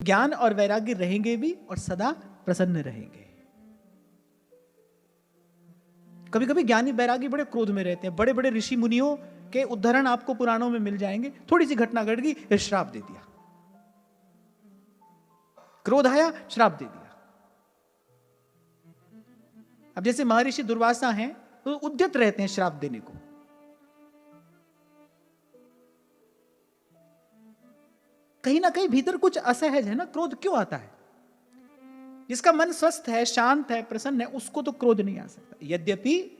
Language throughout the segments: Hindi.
ज्ञान और वैराग्य रहेंगे भी और सदा प्रसन्न रहेंगे। कभी कभी ज्ञानी वैरागी बड़े क्रोध में रहते हैं। बड़े बड़े ऋषि मुनियों के उदाहरण आपको पुराणों में मिल जाएंगे। थोड़ी सी घटना घट गई, श्राप दे दिया, क्रोध आया, श्राप दे दिया। अब जैसे महर्षि दुर्वासा हैं तो उद्यत रहते हैं श्राप देने को। कहीं ना कहीं भीतर कुछ असहज है ना, क्रोध क्यों आता है? जिसका मन स्वस्थ है, शांत है, प्रसन्न है, उसको तो क्रोध नहीं आ सकता। यद्यपि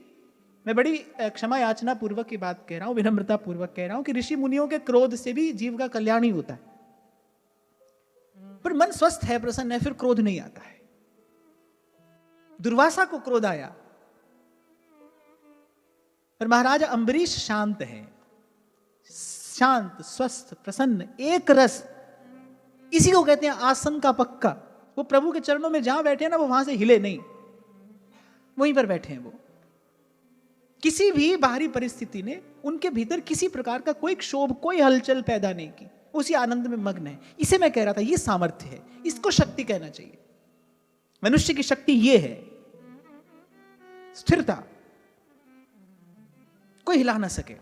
मैं बड़ी क्षमा याचना पूर्वक की बात कह रहा हूं, विनम्रता पूर्वक कह रहा हूं कि ऋषि मुनियों के क्रोध से भी जीव का कल्याण ही होता है। पर मन स्वस्थ है, प्रसन्न है, फिर क्रोध नहीं आता है। दुर्वासा को क्रोध आया, पर महाराज अम्बरीश शांत है, शांत, स्वस्थ, प्रसन्न, एक रस। इसी को कहते हैं आसन का पक्का। वो प्रभु के चरणों में जहां बैठे हैं ना, वो वहां से हिले नहीं, वहीं पर बैठे हैं वो। किसी भी बाहरी परिस्थिति ने उनके भीतर किसी प्रकार का कोई क्षोभ, कोई हलचल पैदा नहीं की, उसी आनंद में मग्न है। इसे मैं कह रहा था, ये सामर्थ्य है, इसको शक्ति कहना चाहिए। मनुष्य की शक्ति ये है, स्थिरता, कोई हिला ना सके।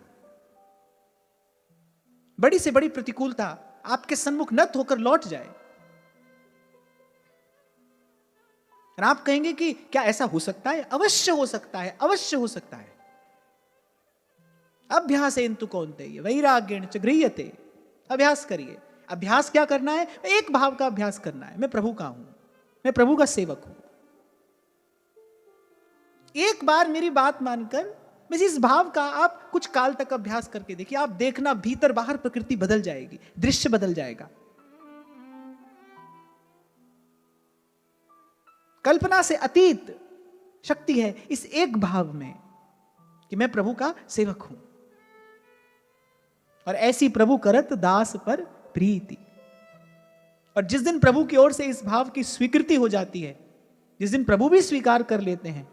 बड़ी से बड़ी प्रतिकूलता आपके सन्मुख नत होकर लौट जाए और आप कहेंगे कि क्या ऐसा हो सकता है? अवश्य हो सकता है, अवश्य हो सकता है। अभ्यासेन कौन्तेय वैराग्येण च गृह्यते। अभ्यास करिए। अभ्यास क्या करना है? एक भाव का अभ्यास करना है, मैं प्रभु का हूं, मैं प्रभु का सेवक हूं। एक बार मेरी बात मानकर बस इस भाव का आप कुछ काल तक अभ्यास करके देखिए। आप देखना, भीतर बाहर प्रकृति बदल जाएगी, दृश्य बदल जाएगा। कल्पना से अतीत शक्ति है इस एक भाव में कि मैं प्रभु का सेवक हूं। और ऐसी प्रभु करत दास पर प्रीति। और जिस दिन प्रभु की ओर से इस भाव की स्वीकृति हो जाती है, जिस दिन प्रभु भी स्वीकार कर लेते हैं,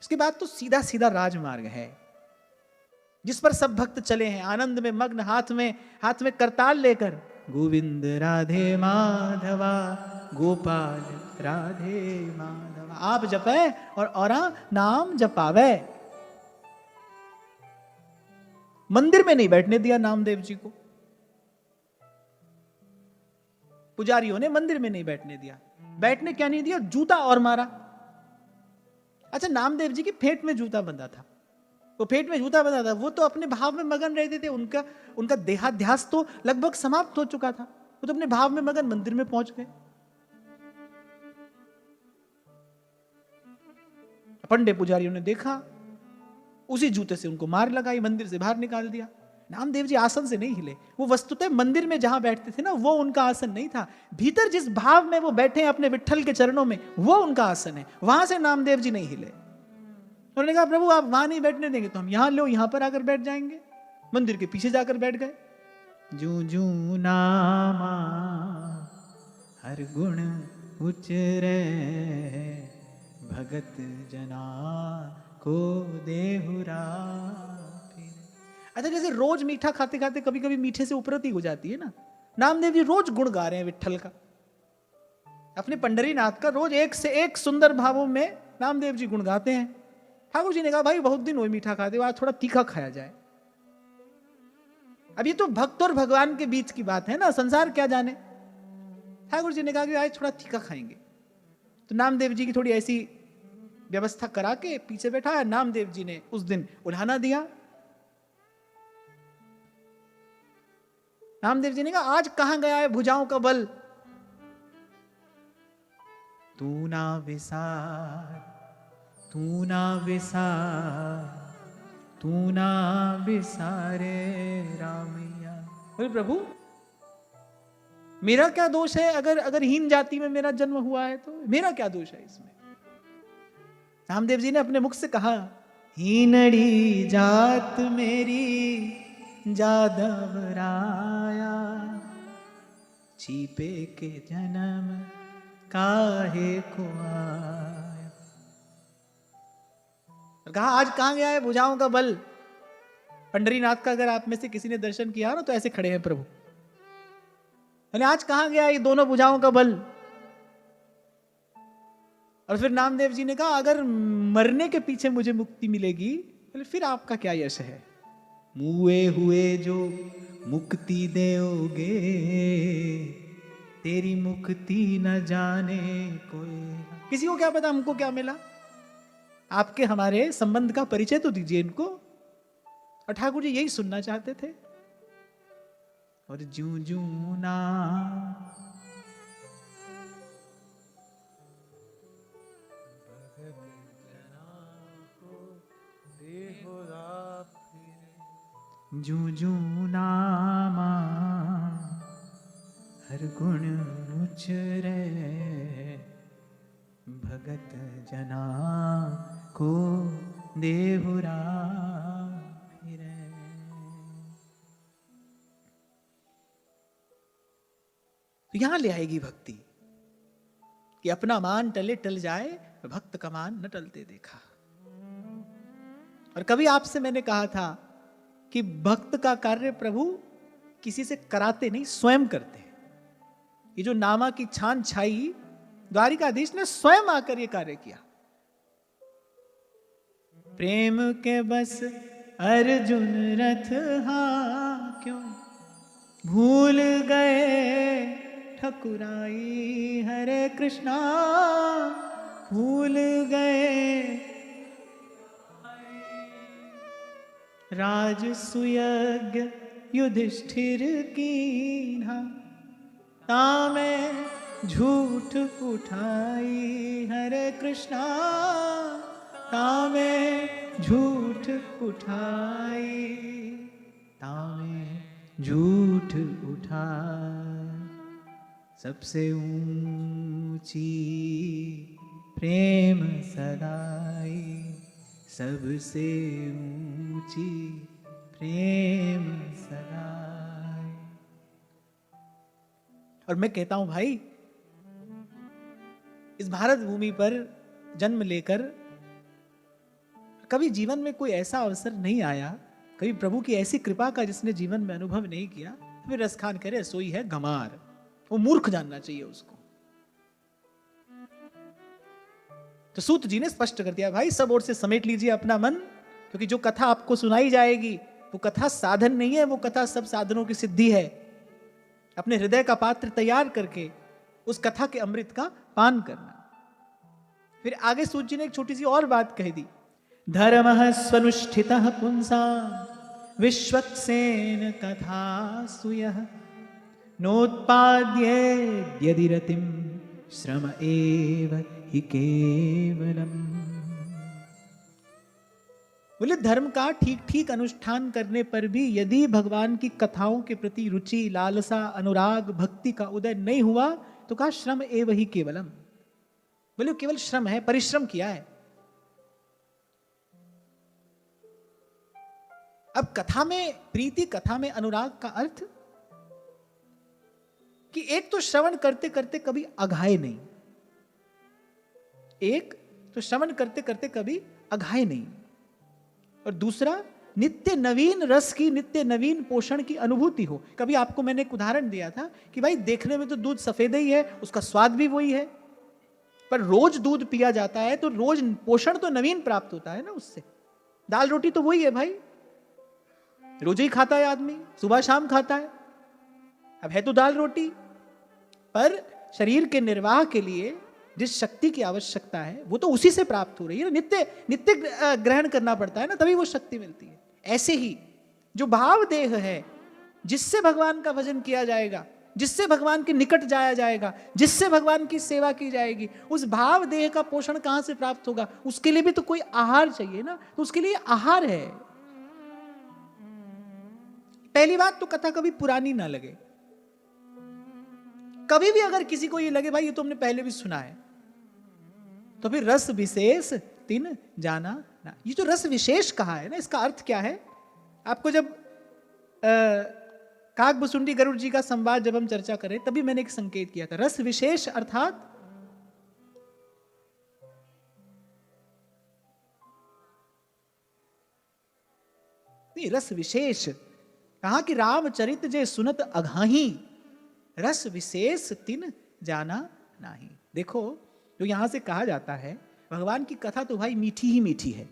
उसके बाद तो सीधा सीधा राजमार्ग है जिस पर सब भक्त चले हैं, आनंद में मग्न, हाथ में करताल लेकर, गोविंद राधे माधवा गोपाल राधे माधवा आप जपे और औरा नाम जपावे। मंदिर में नहीं बैठने दिया नामदेव जी को, पुजारियों ने मंदिर में नहीं बैठने दिया। बैठने क्या नहीं दिया? जूता और मारा। अच्छा, नामदेव जी की फेंट में जूता बंधा था, वो फेंट में जूता बंधा था, वो तो अपने भाव में मगन रहते थे। उनका देहाध्यास तो लगभग समाप्त हो चुका था। वो तो अपने भाव में मगन मंदिर में पहुंच गए। पंडे पुजारियों ने देखा, उसी जूते से उनको मार लगाई, मंदिर से बाहर निकाल दिया। नामदेव जी आसन से नहीं हिले। वो वस्तुतः मंदिर में जहां बैठते थे ना, वो उनका आसन नहीं था। भीतर जिस भाव में वो बैठे हैं अपने विट्ठल के चरणों में, वो उनका आसन है। वहां से नामदेव जी नहीं हिले। उन्होंने कहा, प्रभु आप वहां नहीं बैठने देंगे तो हम यहां लो, यहां पर आकर बैठ जाएंगे। मंदिर के पीछे जाकर बैठ गए। जू जू नामा हर गुण उचरे भगत जना को देहुरा। अच्छा, जैसे रोज मीठा खाते खाते कभी कभी मीठे से उपरती हो जाती है ना, नामदेव जी रोज गुण गा रहे हैं विट्ठल का, अपने पंढरीनाथ का। रोज एक से एक सुंदर भावों में नामदेव जी गुण गाते हैं। ठाकुर जी ने कहा, भाई बहुत दिन हुए मीठा खाते हुए, आज थोड़ा तीखा खाया जाए। अब ये तो भक्त और भगवान के बीच की बात है ना, संसार क्या जाने। ठाकुर जी ने कहा कि आज थोड़ा तीखा खाएंगे। तो नामदेव जी की थोड़ी ऐसी व्यवस्था करा के पीछे बैठाया। नामदेव जी ने उस दिन उल्हाना दिया। नामदेव जी ने कहा, आज कहां गया है भुजाओं का बल? तू ना विसार, तू ना विसार, तू ना विसारे रामैया। बोले प्रभु मेरा क्या दोष है? अगर हीन जाति में मेरा जन्म हुआ है तो मेरा क्या दोष है इसमें? नामदेव जी ने अपने मुख से कहा, हीनड़ी जात मेरी जादव राया, छीपे के जन्म काहे को आया। कहा, आज कहां गया है भुजाओं का बल? पंढरीनाथ का अगर आप में से किसी ने दर्शन किया ना, तो ऐसे खड़े हैं प्रभु। अरे आज कहां गया ये दोनों भुजाओं का बल? और फिर नामदेव जी ने कहा अगर मरने के पीछे मुझे मुक्ति मिलेगी तो फिर आपका क्या यश है? मुए हुए जो मुक्ति देओगे, तेरी मुक्ति न जाने कोई। किसी को क्या पता हमको क्या मिला? आपके हमारे संबंध का परिचय तो दीजिए इनको। और ठाकुर जी यही सुनना चाहते थे। और जू जू ना जू जू नामा हर गुण उचरे, भगत जना को देहुरा फिरे। तो यहां ले आएगी भक्ति कि अपना मान टले टल जाए, भक्त का मान न टलते देखा। और कभी आपसे मैंने कहा था कि भक्त का कार्य प्रभु किसी से कराते नहीं, स्वयं करते हैं। ये जो नामा की छान छाई, द्वारिकाधीश ने स्वयं आकर ये कार्य किया। प्रेम के बस अर्जुन रथ हा क्यों भूल गए ठकुराई, हरे कृष्णा भूल गए राजसुयज्ञ युधिष्ठिर कीन्हा, तामे झूठ उठाई, हरे कृष्णा तामे झूठ उठाई, तामे झूठ उठाई। सबसे ऊंची प्रेम सदाई, सबसे ऊंची प्रेम सदाई। और मैं कहता हूं भाई, इस भारत भूमि पर जन्म लेकर कभी जीवन में कोई ऐसा अवसर नहीं आया, कभी प्रभु की ऐसी कृपा का जिसने जीवन में अनुभव नहीं किया, फिर रसखान करे सोई है गमार। वो मूर्ख जानना चाहिए उसको। तो सूत जी ने स्पष्ट कर दिया, भाई सब ओर से समेट लीजिए अपना मन, क्योंकि जो कथा आपको सुनाई जाएगी वो कथा साधन नहीं है, वो कथा सब साधनों की सिद्धि है। अपने हृदय का पात्र तैयार करके उस कथा के अमृत का पान करना। फिर आगे सूत जी ने एक छोटी सी और बात कह दी, धर्मः स्वनुष्ठितः पुंसा विश्वक्सेन कथा सुयः, नोत्पाद्ये यदि रतिम श्रम एव हि केवलम। बोले धर्म का ठीक ठीक अनुष्ठान करने पर भी यदि भगवान की कथाओं के प्रति रुचि, लालसा, अनुराग, भक्ति का उदय नहीं हुआ तो कहा श्रम एव हि केवलम। बोले केवल श्रम है, परिश्रम किया है। अब कथा में प्रीति, कथा में अनुराग का अर्थ कि एक तो श्रवण करते करते कभी अघाए नहीं, एक तो श्रवण करते करते कभी अघाए नहीं, और दूसरा नित्य नवीन रस की, नित्य नवीन पोषण की अनुभूति हो। कभी आपको मैंने एक उदाहरण दिया था कि भाई देखने में तो दूध सफेद ही है, उसका स्वाद भी वही है, पर रोज दूध पिया जाता है तो रोज पोषण तो नवीन प्राप्त होता है ना उससे। दाल रोटी तो वही है भाई, रोज ही खाता है आदमी, सुबह शाम खाता है। अब है तो दाल रोटी, पर शरीर के निर्वाह के लिए जिस शक्ति की आवश्यकता है वो तो उसी से प्राप्त हो रही है ना, नित्य नित्य ग्रहण करना पड़ता है ना, तभी वो शक्ति मिलती है। ऐसे ही जो भाव देह है, जिससे भगवान का भजन किया जाएगा, जिससे भगवान के निकट जाया जाएगा, जिससे भगवान की सेवा की जाएगी, उस भाव देह का पोषण कहां से प्राप्त होगा? उसके लिए भी तो कोई आहार चाहिए ना, तो उसके लिए आहार है। पहली बात तो कथा कभी पुरानी ना लगे। कभी भी अगर किसी को ये लगे भाई ये तो हमने पहले भी सुना है, तो फिर रस विशेष तिन जाना ना। ये जो रस विशेष कहा है ना, इसका अर्थ क्या है? आपको जब काकभुसुंडी गरुड़ जी का संवाद जब हम चर्चा करें तभी मैंने एक संकेत किया था। रस विशेष अर्थात रस विशेष कहा कि रामचरित जे सुनत अघाही, रस विशेष तिन जाना नहीं। देखो, जो यहां से कहा जाता है, भगवान की कथा तो भाई मीठी ही मीठी है।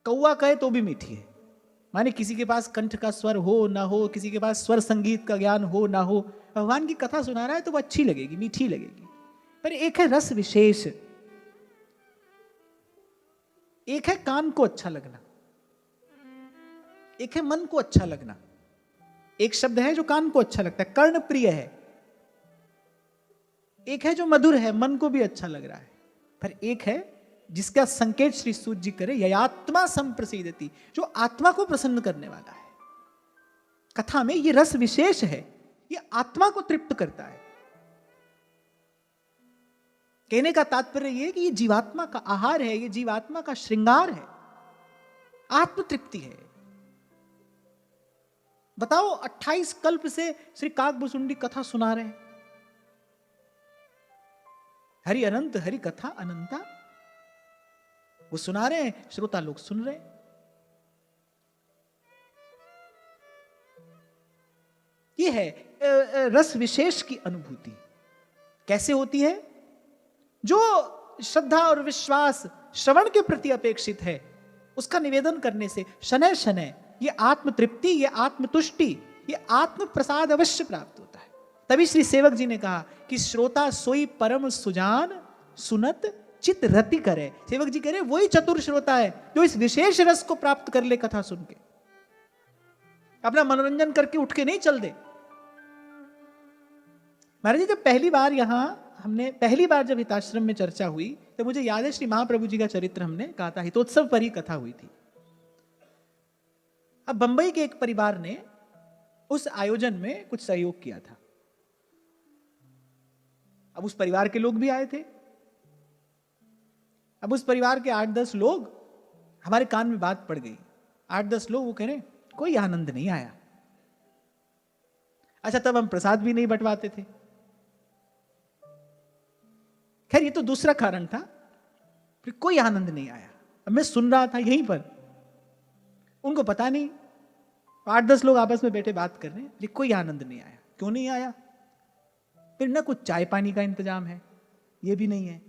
कौवा कहे तो भी मीठी है, माने किसी के पास कंठ का स्वर हो ना हो, किसी के पास स्वर संगीत का ज्ञान हो ना हो, भगवान की कथा सुना रहा है तो वो अच्छी लगेगी, मीठी लगेगी। पर एक है रस विशेष, एक है कान को अच्छा लगना, एक है मन को अच्छा लगना। एक शब्द है जो कान को अच्छा लगता है, कर्ण प्रिय है। एक है जो मधुर है, मन को भी अच्छा लग रहा है। पर एक है जिसका संकेत श्री सूत जी करे, ययात्मा संप्रसीदति, जो आत्मा को प्रसन्न करने वाला है। कथा में ये रस विशेष है, ये आत्मा को तृप्त करता है। कहने का तात्पर्य यह कि ये जीवात्मा का आहार है, ये जीवात्मा का श्रृंगार है, आत्म तृप्ति है। बताओ, 28 कल्प से श्री काकभुसुंडी कथा सुना रहे हैं, हरि अनंत हरि कथा अनंता, वो सुना रहे हैं, श्रोता लोग सुन रहे हैं। ये है रस विशेष की अनुभूति। कैसे होती है? जो श्रद्धा और विश्वास श्रवण के प्रति अपेक्षित है, उसका निवेदन करने से शनय शनय ये आत्म तृप्ति, ये आत्म तुष्टि, ये आत्म प्रसाद अवश्य प्राप्त होता है। तभी श्री सेवक जी ने कहा कि श्रोता सोई परम सुजान सुनत चित रति करे। सेवक जी कह रहे वही चतुर श्रोता है जो इस विशेष रस को प्राप्त कर ले कथा सुन के, अपना मनोरंजन करके उठ के नहीं चल दे। महाराज जी, जब पहली बार जब हिताश्रम में चर्चा हुई तो मुझे याद है श्री महाप्रभु जी का चरित्र हमने कहा था, हितोत्सव पर ही कथा हुई थी। अब बंबई के एक परिवार ने उस आयोजन में कुछ सहयोग किया था। अब उस परिवार के लोग भी आए थे। अब उस परिवार के 8-10 लोग, हमारे कान में बात पड़ गई, 8-10 लोग वो कह रहे कोई आनंद नहीं आया। अच्छा, तब हम प्रसाद भी नहीं बंटवाते थे। खैर, ये तो दूसरा कारण था, फिर कोई आनंद नहीं आया। अब मैं सुन रहा था यहीं पर, उनको पता नहीं, 8-10 लोग आपस में बैठे बात कर रहे हैं, लेकिन कोई आनंद नहीं आया। क्यों नहीं आया? फिर ना कुछ चाय पानी का इंतजाम है, ये भी नहीं है,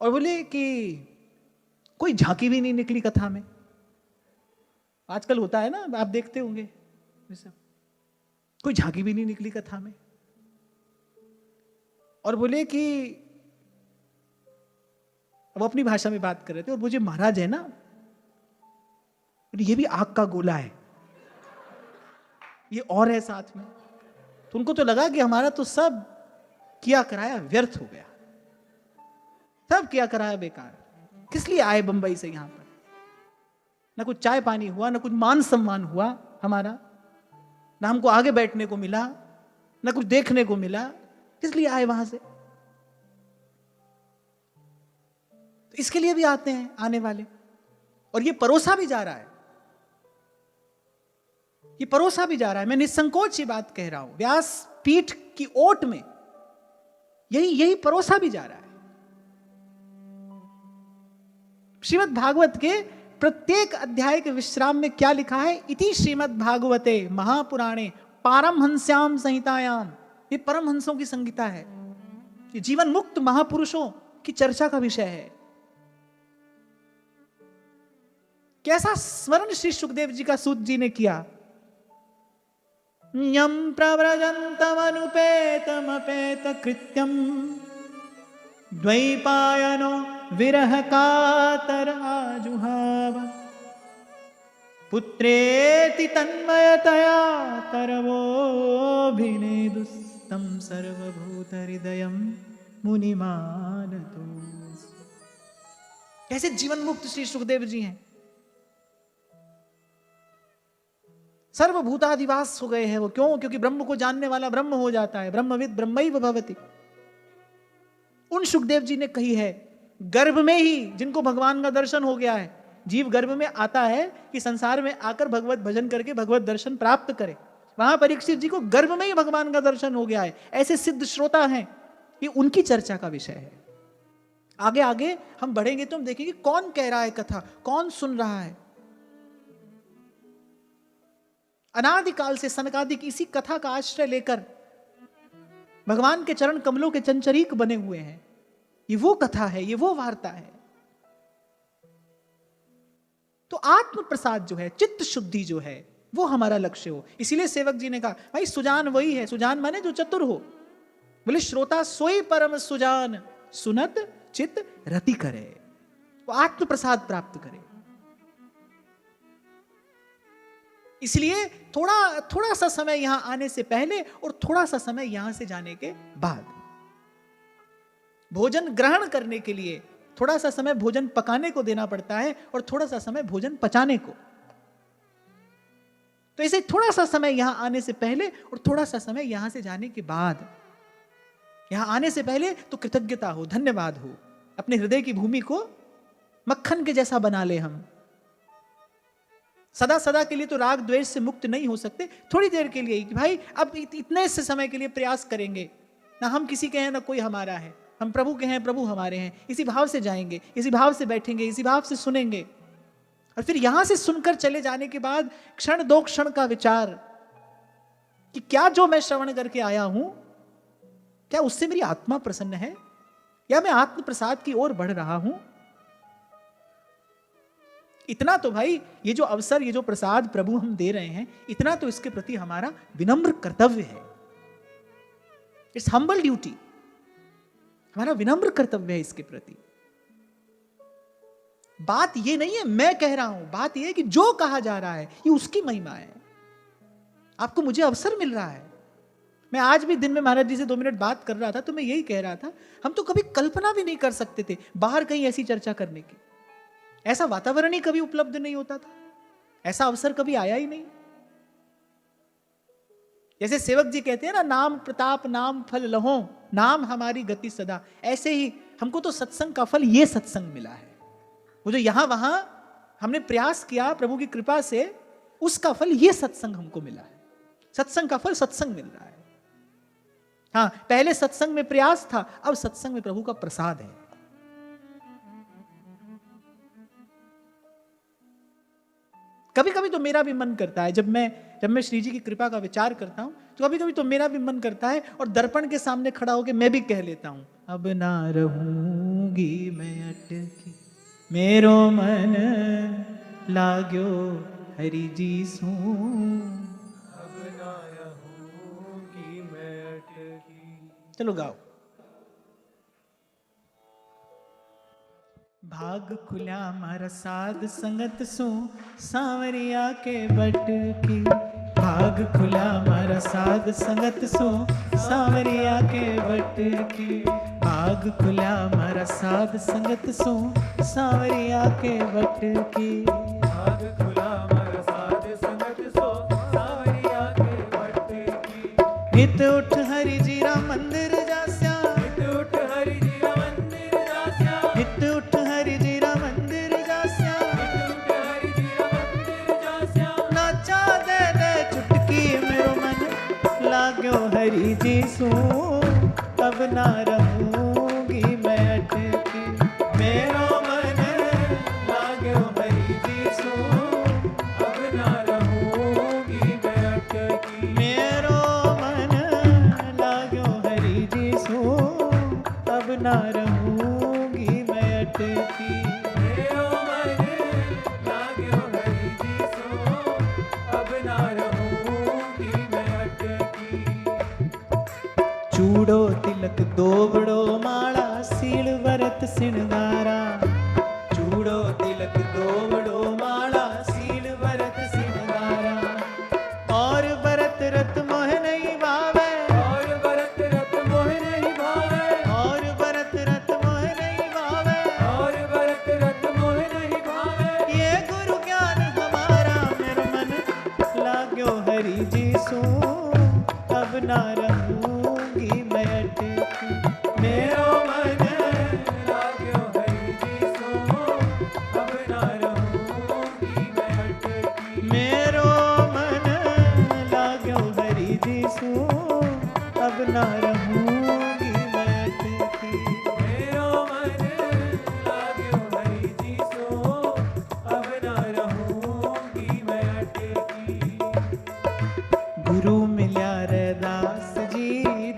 और बोले कि कोई झांकी भी नहीं निकली कथा में। आजकल होता है ना, आप देखते होंगे, कोई झांकी भी नहीं निकली कथा में। और बोले कि वो अपनी भाषा में बात कर रहे थे, और मुझे महाराज है ना, ये भी आग का गोला है, ये और है साथ में। तो उनको तो लगा कि हमारा तो सब किया कराया व्यर्थ हो गया, सब किया कराया बेकार, किस लिए आए बंबई से यहां पर? ना कुछ चाय पानी हुआ, ना कुछ मान सम्मान हुआ हमारा, ना हमको आगे बैठने को मिला, ना कुछ देखने को मिला, किस लिए आए वहां से? तो इसके लिए भी आते हैं आने वाले, और ये परोसा भी जा रहा है, ये परोसा भी जा रहा है। मैं निसंकोच ये बात कह रहा हूं, व्यास पीठ की ओट में यही परोसा भी जा रहा है। श्रीमद् भागवत के प्रत्येक अध्याय के विश्राम में क्या लिखा है? इति श्रीमद् भागवते महापुराणे पारमहंस्याम संहितायाम। ये परमहंसों की संहिता है, ये जीवन मुक्त महापुरुषों की चर्चा का विषय है। कैसा स्मरण श्री सुखदेव जी का सूत जी ने किया? यम प्रव्रजन्तमनुपेतमपेत कृत्यम द्वैपायनो विरह कातर आजुहाव पुत्रेति तन्मयतया तरवोभिनेदुस्तं सर्वभूत हृदयं मुनिमानतो। कैसे जीवन मुक्त श्री सुखदेव जी हैं, सर्वभूताधिवास हो गए हैं वो। क्यों? क्योंकि ब्रह्म को जानने वाला ब्रह्म हो जाता है, ब्रह्मविद ब्रह्मैव भवति। उन सुखदेव जी ने कही है, गर्भ में ही जिनको भगवान का दर्शन हो गया है, जीव गर्भ में आता है कि संसार में आकर भगवत भजन करके भगवत दर्शन प्राप्त करे, वहां परीक्षित जी को गर्भ में ही भगवान का दर्शन हो गया है। ऐसे सिद्ध श्रोता हैं, ये उनकी चर्चा का विषय है। आगे आगे हम बढ़ेंगे तो हम देखेंगे कौन कह रहा है कथा, कौन सुन रहा है। अनादिकाल से सनकादिक इसी कथा का आश्रय लेकर भगवान के चरण कमलों के चंचरीक बने हुए हैं। ये वो कथा है, ये वो वार्ता है। तो आत्म प्रसाद जो है, चित्त शुद्धि जो है, वो हमारा लक्ष्य हो। इसीलिए सेवक जी ने कहा भाई सुजान वही है, सुजान माने जो चतुर हो। बोले श्रोता सोई परम सुजान, सुनत चित्त रति करे, वो आत्म प्रसाद प्राप्त करे। इसलिए थोड़ा सा समय यहां आने से पहले और थोड़ा सा समय यहां से जाने के बाद, भोजन ग्रहण करने के लिए थोड़ा सा समय भोजन पकाने को देना पड़ता है और थोड़ा सा समय भोजन पचाने को। तो ऐसे थोड़ा सा समय यहां आने से पहले और थोड़ा सा समय यहां से जाने के बाद। यहां आने से पहले तो कृतज्ञता हो, धन्यवाद हो, अपने हृदय की भूमि को मक्खन के जैसा बना ले हम। सदा सदा के लिए तो राग द्वेष से मुक्त नहीं हो सकते, थोड़ी देर के लिए कि भाई अब इतने से समय के लिए प्रयास करेंगे, ना हम किसी के हैं ना कोई हमारा है, हम प्रभु के हैं, प्रभु हमारे हैं। इसी भाव से जाएंगे, इसी भाव से बैठेंगे, इसी भाव से सुनेंगे। और फिर यहां से सुनकर चले जाने के बाद क्षण दो क्षण का विचार कि क्या जो मैं श्रवण करके आया हूं, क्या उससे मेरी आत्मा प्रसन्न है या मैं आत्म प्रसाद की ओर बढ़ रहा हूं। इतना तो भाई ये जो अवसर, ये जो प्रसाद प्रभु हम दे रहे हैं, इतना तो इसके प्रति हमारा विनम्र कर्तव्य है। इट्स हम्बल ड्यूटी, हमारा विनम्र कर्तव्य है इसके प्रति। बात ये नहीं है मैं कह रहा हूं, बात ये है कि जो कहा जा रहा है ये उसकी महिमा है। आपको मुझे अवसर मिल रहा है। मैं आज भी दिन में महाराज जी से 2 मिनट बात कर रहा था तो मैं यही कह रहा था, हम तो कभी कल्पना भी नहीं कर सकते थे बाहर कहीं ऐसी चर्चा करने की। ऐसा वातावरण ही कभी उपलब्ध नहीं होता था, ऐसा अवसर कभी आया ही नहीं। जैसे सेवक जी कहते हैं ना, नाम प्रताप नाम फल लहो, नाम हमारी गति सदा। ऐसे ही हमको तो सत्संग का फल ये सत्संग मिला है। वो जो यहां वहां हमने प्रयास किया प्रभु की कृपा से, उसका फल ये सत्संग हमको मिला है। सत्संग का फल सत्संग मिल रहा है। हाँ, पहले सत्संग में प्रयास था, अब सत्संग में प्रभु का प्रसाद है। कभी कभी तो मेरा भी मन करता है, जब मैं श्री जी की कृपा का विचार करता हूं, तो कभी कभी तो मेरा भी मन करता है और दर्पण के सामने खड़ा होकर मैं भी कह लेता हूं, अब ना रहूंगी मैं अटकी, मेरो मन लाग्यो हरि जी सू, अब ना रहूंगी मैं अटकी। चलो गाओ। भाग खुल्या मारा साध संगत सो, सांवरिया के बट की। भाग खुला मारा साध संगत सो, सांवरिया के बट की। भाग खुला मारा साध संगत सो, सांवरिया के बट की। भाग खुला मारा साध संगत सो, सांवरिया के बट की। नित उठ हरि जीरा मंदिर जास्या, नित उठ हरि जीरा मंदिर जास्या, नित उठ हरि जीरा मंदिर जास्या, नित उठ हरि जीरा मंदिर जास्या। नाचा दे दे चुटकी मेरो मन लाग्यो हरि जी सू, अब ना रहूंगी मैं अटकी। मेरो मन लाग्यो हरि जी सू, अब ना रहूंगी मैं अटकी। मेरो मन लाग्यो हरि जी सू, अब ना रहूंगी मैं अटकी। मेरो मन लाग्यो हरि जी सू, अब ना रहूंगी मैं अटकी। चूड़ो तिलक दोबड़ो माला, सील वरत सिणगारा। चूड़ो तिलक दोबड़ो माला, सील वरत सिणगारा। और वरत रत मोह नहीं भावे, और वरत रत मोह नहीं भावे, और वरत रत मोह नहीं भावे, और वरत रत मोह नहीं भावे। ये गुरु ज्ञान हमारा मेरा मन लाग्यो हरि जी सू, अब ना रहूंगी मैं अटकी। मेरो मन लाग्यो हरि जी सू, अब ना रहूंगी मैं अटकी। मेरो मन लाग्यो हरि जी सू, अब ना रहूंगी मैं अटकी। मेरो मन लाग्यो हरि जी सू, अब ना रहूंगी मैं अटकी। गुरु मिल्या रैदास जी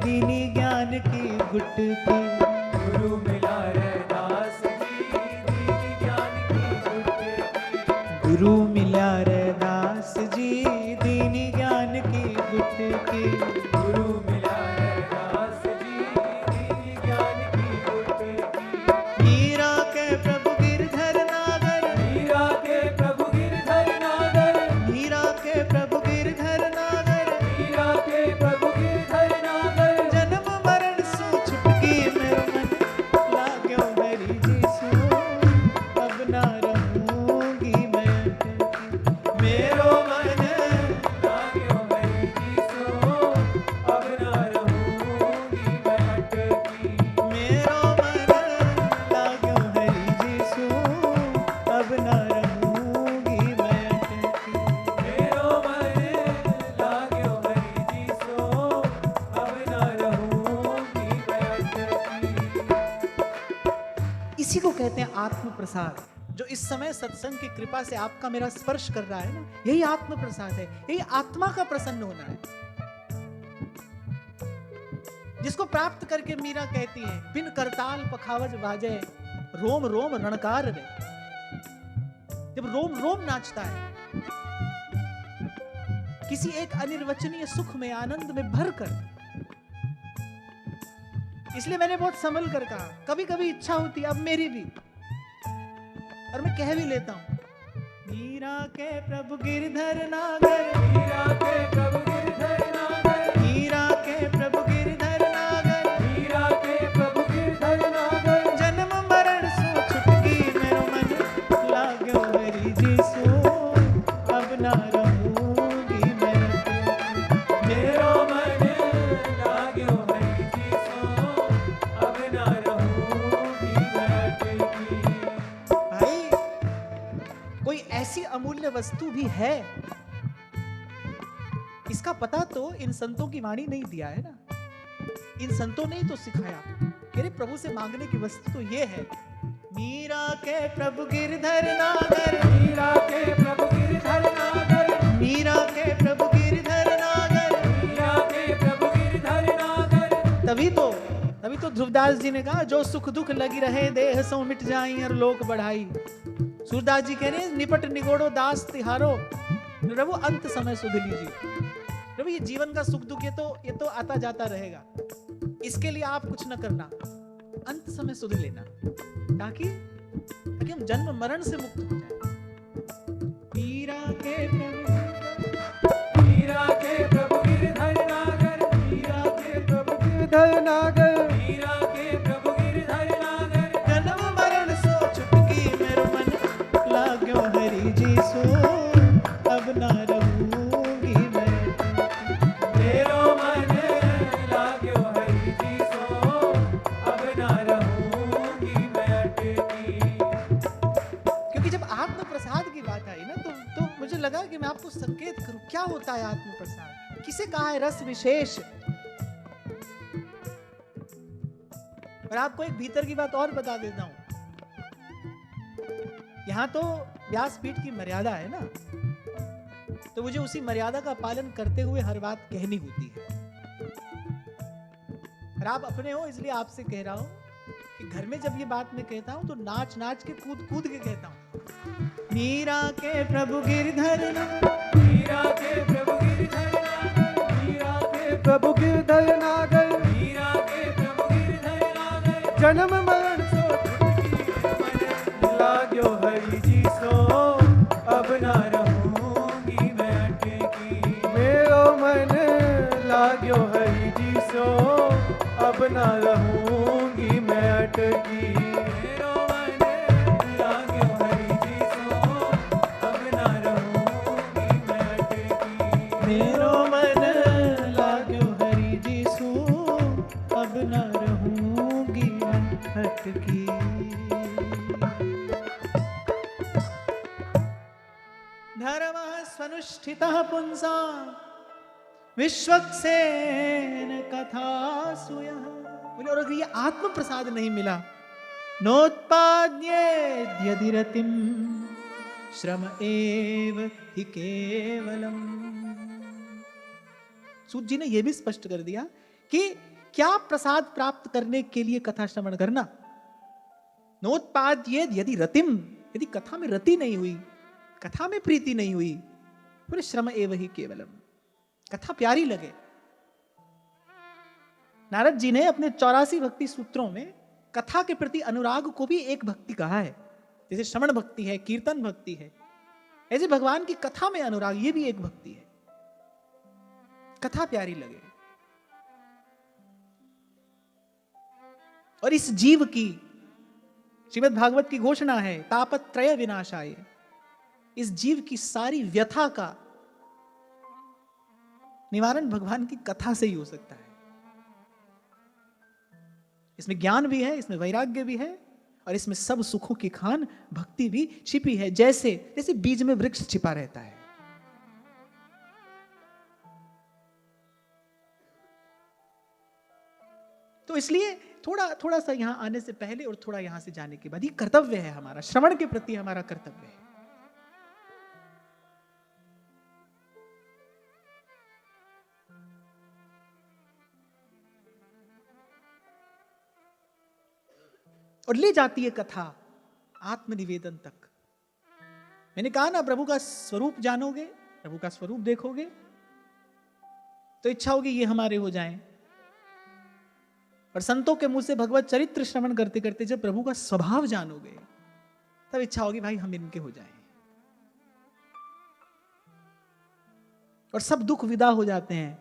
दीनी ज्ञान की गुटकी। गुरु मिला रैदास जी दीनी ज्ञान की गुटकी। गुरु मिल्या रैदास जी दीनी ज्ञान की गुटकी। गुरु मिला रैदास जी दीनी ज्ञान की गुटकी। मीरा के प्रभु गिरधर नागर, मीरा के प्रभु गिरधर नागर, मीरा के प्रभु गिरधर नागर, मीरा के प्रभु गिरधर नागर। जन्म मरण सो छुटकी मेरो मन लाग्यो हरि जी सो, अब ना रहूंगी मैं अटकी। मेरो मन लाग्यो हरि जी सो, अब ना रहूंगी मैं अटकी। मेरो मन लाग्यो हरि जी सो, अब ना रहूंगी मैं अटकी। मेरो मन लाग्यो हरि जी सो, अब ना रहूंगी मैं अटकी। इसी को कहते हैं आत्म प्रसाद। जो इस समय सत्संग की कृपा से आपका मेरा स्पर्श कर रहा है ना, यही आत्म प्रसाद है, यही आत्मा का प्रसन्न होना है, जिसको प्राप्त करके मीरा कहती है बिन करताल पखावज बाजे रोम रोम रणकार रे। जब रोम रोम नाचता है किसी एक अनिर्वचनीय सुख में, आनंद में भर कर। इसलिए मैंने बहुत संभल कर कहा, कभी कभी इच्छा होती है अब मेरी भी, और मैं कह भी लेता हूं, मीरा के प्रभु गिरधर नागर, मीरा के प्रभु गिरधर नागर, मीरा के प्रभु गिरधर नागर, मीरा के प्रभु गिरधर नागर। जन्म मरण सो छुटकी मेरो मन लाग्यो हरि जी सो, अब ना रहूंगी मैं अटकी। मेरो मन लाग्यो हरि जी सो, अब ना रहूंगी मैं अटकी। भाई कोई ऐसी अमूल्य वस्तु भी है, इसका पता तो इन संतों की वाणी नहीं दिया है ना, इन संतों ने ही तो सिखाया कि अरे प्रभु से मांगने की वस्तु तो ये है। मीरा के प्रभु गिरधर नागर, मीरा के प्रभु गिरधर नागर, मीरा के प्रभु गिरधर नागर। मीरा के प्रभु गिरधर नागर। तभी तो ध्रुवदास जी ने कहा, जो सुख दुख लगी रहे देह सो मिट जाई और लोक बढ़ाई। सूरदास जी कह रहे हैं, निपट निगोड़ो दास तिहारो, प्रभु अंत समय सुध लीजिए। प्रभु ये जीवन का सुख दुख ये तो आता जाता रहेगा, इसके लिए आप कुछ न करना, अंत समय सुध लेना, ताकि हम जन्म मरण से मुक्त हो जाए। मीरा के प्रभु, मीरा के प्रभु गिरधर नागर, मीरा के प्रभु गिरधर नागर, मीरा के प्रभु गिरधर नागर। जन्म मरण सो छुटकी मेरो मन लाग्यो हरि जी सो, अब ना रहूंगी मैं अटकी। मेरो मन लाग्यो हरि जी सो, अब ना रहूंगी मैं अटकी। क्योंकि जब आत्म प्रसाद की बात आई ना, तो मुझे लगा कि मैं आपको संकेत करूं क्या होता है आत्म प्रसाद, किसे कहा है रस विशेष। और आपको एक भीतर की बात और बता देता हूं, यहां तो व्यासपीठ की मर्यादा है ना, तो मुझे उसी मर्यादा का पालन करते हुए हर बात कहनी होती है। और आप अपने हो इसलिए आपसे कह रहा हूं कि घर में जब ये बात मैं कहता हूं तो नाच नाच के कूद कूद के कहता हूं। मीरा के प्रभु गिरधर नागर, मीरा के प्रभु गिरधर नागर, मीरा के प्रभु गिरधर नागर, मीरा के प्रभु गिरधर नागर। जन्म मरण सो छुटकी मन लाग्यो हरि जी सो, अब ना रहूंगी मैं अटकी। मेरो मन लाग्यो हरि जी सो, अब ना रहूंगी मैं अटकी। मेरो मन लाग्यो हरि जी सो, अब ना रहूंगी मैं अटकी। मेरो मन लाग्यो हरि जी सो, अब न रहूंगी मैं अटकी। धर्मः स्वनुष्ठितः पुंसा विश्वक्सेन कथासुयः। बोले और अगर ये आत्म प्रसाद नहीं मिला, नोत्पाद्येद्यधिरतिं श्रम एव हि केवलम्। सूत जी ने यह भी स्पष्ट कर दिया कि क्या प्रसाद प्राप्त करने के लिए कथा श्रवण करना, नोत्पाद्येद यदि रतिम, यदि कथा में रति नहीं हुई, कथा में प्रीति नहीं हुई, बोले श्रम एव ही केवलम, कथा प्यारी लगे। नारद जी ने अपने 84 भक्ति सूत्रों में कथा के प्रति अनुराग को भी एक भक्ति कहा है। जैसे श्रवण भक्ति है, कीर्तन भक्ति है, ऐसे भगवान की कथा में अनुराग ये भी एक भक्ति है, कथा प्यारी लगे। और इस जीव की श्रीमद् भागवत की घोषणा है, तापत्रय विनाशाय, इस जीव की सारी व्यथा का निवारण भगवान की कथा से ही हो सकता है। इसमें ज्ञान भी है, इसमें वैराग्य भी है, और इसमें सब सुखों की खान भक्ति भी छिपी है, जैसे जैसे बीज में वृक्ष छिपा रहता है। तो इसलिए थोड़ा थोड़ा सा यहां आने से पहले और थोड़ा यहां से जाने के बाद, ये कर्तव्य है हमारा, श्रवण के प्रति हमारा कर्तव्य है। और ले जाती है कथा आत्मनिवेदन तक। मैंने कहा ना, प्रभु का स्वरूप जानोगे, प्रभु का स्वरूप देखोगे, तो इच्छा होगी ये हमारे हो जाएं। और संतों के मुंह से भगवत चरित्र श्रवण करते करते जब प्रभु का स्वभाव जानोगे, तब इच्छा होगी भाई हम इनके हो जाएं। और सब दुख विदा हो जाते हैं।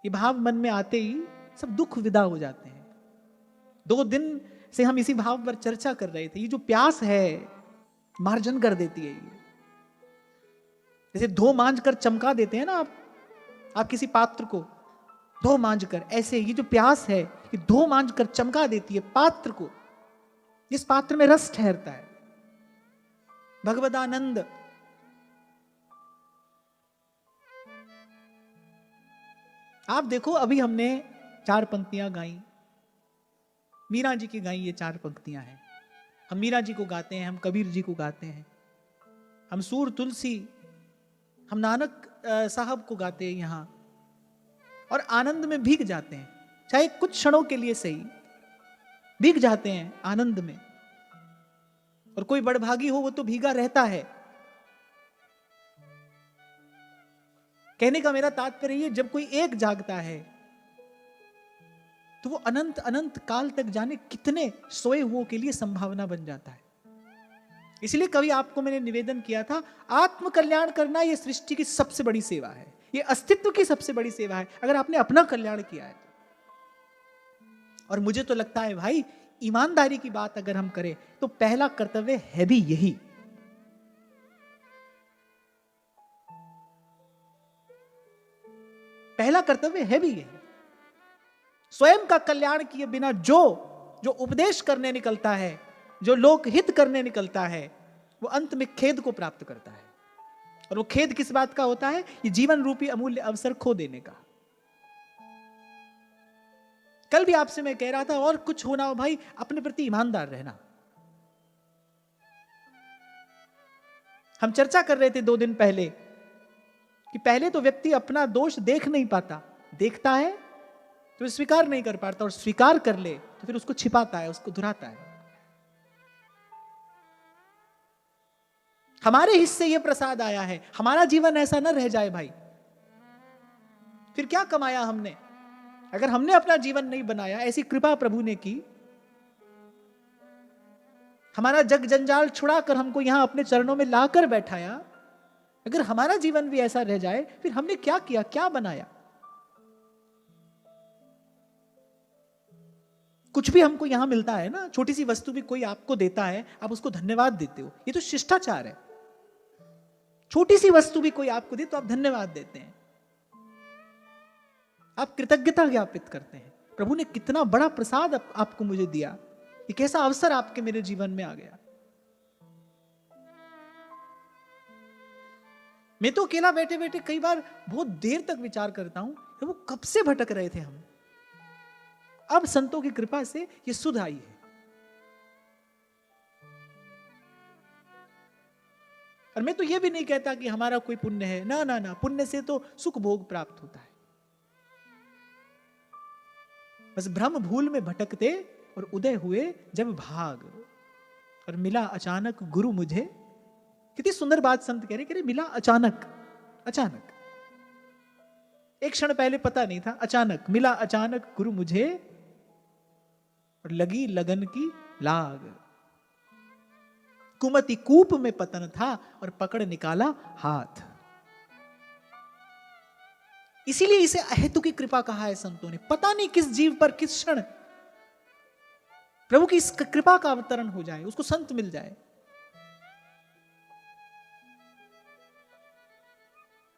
ये भाव मन में आते ही सब दुख विदा हो जाते हैं। 2 दिन से हम इसी भाव पर चर्चा कर रहे थे। ये जो प्यास है मार्जन कर देती है। ये जैसे धो मांझ कर चमका देते हैं ना आप किसी पात्र को धो मांझ कर, ऐसे ये जो प्यास है ये धो मांझ कर चमका देती है पात्र को, जिस पात्र में रस ठहरता है, भगवदानंद। आप देखो, अभी हमने 4 पंक्तियां गाई, मीरा जी की गाई ये 4 पंक्तियां हैं। हम मीरा जी को गाते हैं, हम कबीर जी को गाते हैं, हम सूर तुलसी, हम नानक साहब को गाते हैं यहां, और आनंद में भीग जाते हैं। चाहे कुछ क्षणों के लिए सही, भीग जाते हैं आनंद में। और कोई बड़भागी हो वो तो भीगा रहता है। कहने का मेरा तात्पर्य ये, जब कोई एक जागता है तो वो अनंत अनंत काल तक जाने कितने सोए हुओं के लिए संभावना बन जाता है। इसलिए कभी आपको मैंने निवेदन किया था, आत्म कल्याण करना यह सृष्टि की सबसे बड़ी सेवा है, यह अस्तित्व की सबसे बड़ी सेवा है, अगर आपने अपना कल्याण किया है। और मुझे तो लगता है भाई, ईमानदारी की बात अगर हम करें तो पहला कर्तव्य है भी यही। पहला कर्तव्य है भी यही। स्वयं का कल्याण किए बिना जो उपदेश करने निकलता है, जो लोकहित करने निकलता है, वो अंत में खेद को प्राप्त करता है। और वो खेद किस बात का होता है? ये जीवन रूपी अमूल्य अवसर खो देने का। कल भी आपसे मैं कह रहा था, और कुछ होना हो भाई, अपने प्रति ईमानदार रहना। हम चर्चा कर रहे थे 2 दिन पहले कि पहले तो व्यक्ति अपना दोष देख नहीं पाता, देखता है तो स्वीकार नहीं कर पाता, और स्वीकार कर ले तो फिर उसको छिपाता है, उसको धुराता है। हमारे हिस्से ये प्रसाद आया है, हमारा जीवन ऐसा न रह जाए भाई। फिर क्या कमाया हमने? अगर हमने अपना जीवन नहीं बनाया, ऐसी कृपा प्रभु ने की, हमारा जग जंजाल छुड़ाकर हमको यहां अपने चरणों में लाकर बैठाया, अगर हमारा जीवन भी ऐसा रह जाए, फिर हमने क्या किया, क्या बनाया? कुछ भी हमको यहां मिलता है ना, छोटी सी वस्तु भी कोई आपको देता है, आप उसको धन्यवाद देते हो, ये तो शिष्टाचार है। छोटी सी वस्तु भी कोई आपको दे तो आप धन्यवाद देते हैं, आप कृतज्ञता ज्ञापित करते हैं। प्रभु ने कितना बड़ा प्रसाद आपको मुझे दिया, ये कैसा अवसर आपके मेरे जीवन में आ गया। मैं तो अकेला बैठे बैठे कई बार बहुत देर तक विचार करता हूं, वो कब से भटक रहे थे हम, अब संतों की कृपा से ये सुध आई है। और मैं तो ये भी नहीं कहता कि हमारा कोई पुण्य है, ना ना ना, पुण्य से तो सुख भोग प्राप्त होता है। बस भ्रम भूल में भटकते और उदय हुए जब भाग, और मिला अचानक गुरु मुझे। कितनी सुंदर बात संत कह रहे मिला अचानक। अचानक, एक क्षण पहले पता नहीं था, अचानक मिला, अचानक गुरु मुझे, और लगी लगन की लाग। कुमति कूप में पतन था और पकड़ निकाला हाथ। इसीलिए इसे अहेतु की कृपा कहा है संतों ने। पता नहीं किस जीव पर किस क्षण प्रभु की इस कृपा का अवतरण हो जाए, उसको संत मिल जाए,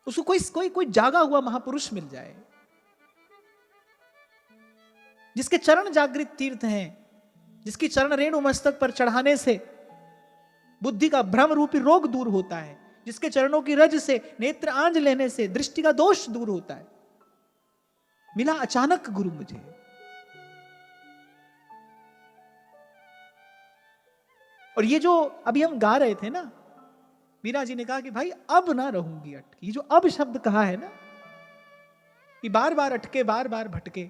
उसको कोई जागा हुआ महापुरुष मिल जाए, जिसके चरण जागृत तीर्थ हैं, जिसकी चरण रेणु मस्तक पर चढ़ाने से बुद्धि का भ्रम रूपी रोग दूर होता है, जिसके चरणों की रज से, नेत्र आंज लेने से दृष्टि का दोष दूर होता है। मिला अचानक गुरु मुझे। और ये जो अभी हम गा रहे थे ना, मीरा जी ने कहा कि भाई अब ना रहूंगी अटकी। जो अब शब्द कहा है ना, कि बार बार अटके, बार बार भटके,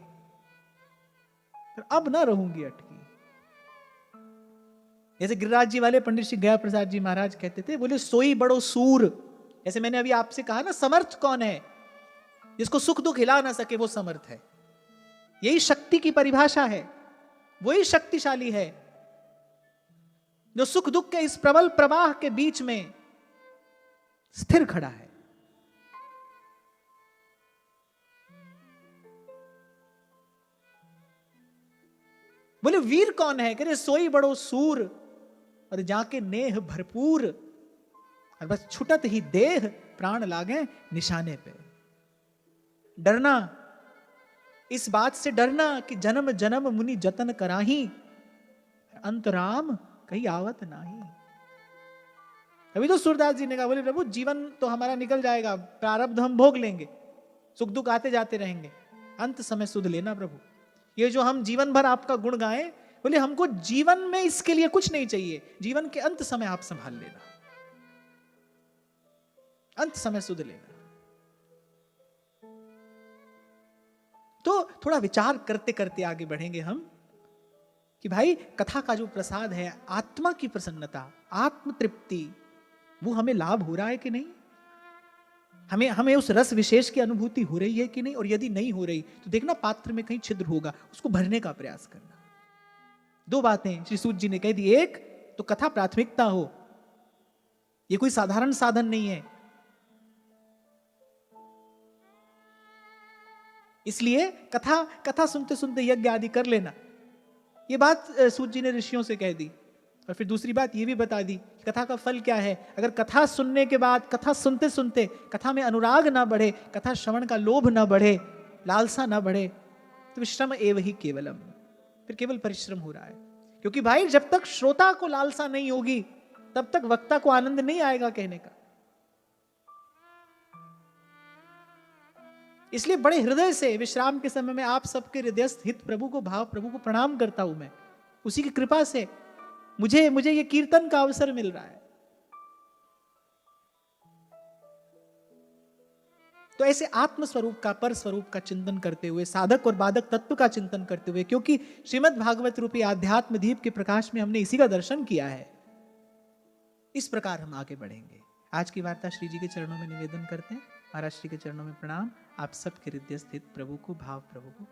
तो अब ना रहूंगी अटकी। जैसे गिरिराज जी वाले पंडित श्री गया प्रसाद जी महाराज कहते थे, बोले सोई बड़ो सूर। ऐसे मैंने अभी आपसे कहा ना, समर्थ कौन है? जिसको सुख दुख हिला ना सके वो समर्थ है। यही शक्ति की परिभाषा है। वही शक्तिशाली है जो सुख दुख के इस प्रबल प्रवाह के बीच में स्थिर खड़ा है। बोले वीर कौन है? कह रहे सोई बड़ो सूर और जाके नेह भरपूर, और बस छुटत ही देह प्राण लागे निशाने पे। डरना, इस बात से डरना कि जन्म जन्म मुनि जतन कराही, अंतराम कहीं आवत नाही। अभी तो सूरदास जी ने कहा, बोले प्रभु जीवन तो हमारा निकल जाएगा, प्रारब्ध हम भोग लेंगे, सुख दुख आते जाते रहेंगे, अंत समय सुध लेना प्रभु। ये जो हम जीवन भर आपका गुण गाएं, बोले हमको जीवन में इसके लिए कुछ नहीं चाहिए, जीवन के अंत समय आप संभाल लेना, अंत समय सुध लेना। तो थोड़ा विचार करते करते आगे बढ़ेंगे हम कि भाई कथा का जो प्रसाद है, आत्मा की प्रसन्नता, आत्म तृप्ति, वो हमें लाभ हो रहा है कि नहीं? हमें उस रस विशेष की अनुभूति हो रही है कि नहीं? और यदि नहीं हो रही तो देखना पात्र में कहीं छिद्र होगा, उसको भरने का प्रयास करना। दो बातें श्री सूत जी ने कह दी। एक तो कथा प्राथमिकता हो, ये कोई साधारण साधन नहीं है, इसलिए कथा सुनते सुनते यज्ञ आदि कर लेना। ये बात सूत जी ने ऋषियों से कह दी। और फिर दूसरी बात ये भी बता दी कि कथा का फल क्या है। अगर कथा सुनने के बाद, कथा सुनते सुनते कथा में अनुराग ना बढ़े, कथा श्रवण का लोभ ना बढ़े, लालसा ना बढ़े, तो विश्रम एव ही केवलम, फिर केवल परिश्रम हो रहा है। क्योंकि भाई जब तक श्रोता को लालसा नहीं होगी तब तक वक्ता को आनंद नहीं आएगा कहने का। इसलिए बड़े हृदय से विश्राम के समय में आप सबके हृदयस्थ हित प्रभु को, भाव प्रभु को प्रणाम करता हूं मैं। उसी की कृपा से मुझे ये कीर्तन का अवसर मिल रहा है। तो ऐसे आत्म स्वरूप का, पर स्वरूप का चिंतन करते हुए, साधक और बाधक तत्व का चिंतन करते हुए, क्योंकि श्रीमद् भागवत रूपी आध्यात्म दीप के प्रकाश में हमने इसी का दर्शन किया है, इस प्रकार हम आगे बढ़ेंगे। आज की वार्ता श्री जी के चरणों में निवेदन करते हैं। महाराज श्री के चरणों में प्रणाम। आप सबके हृदय स्थित प्रभु को, भाव प्रभु को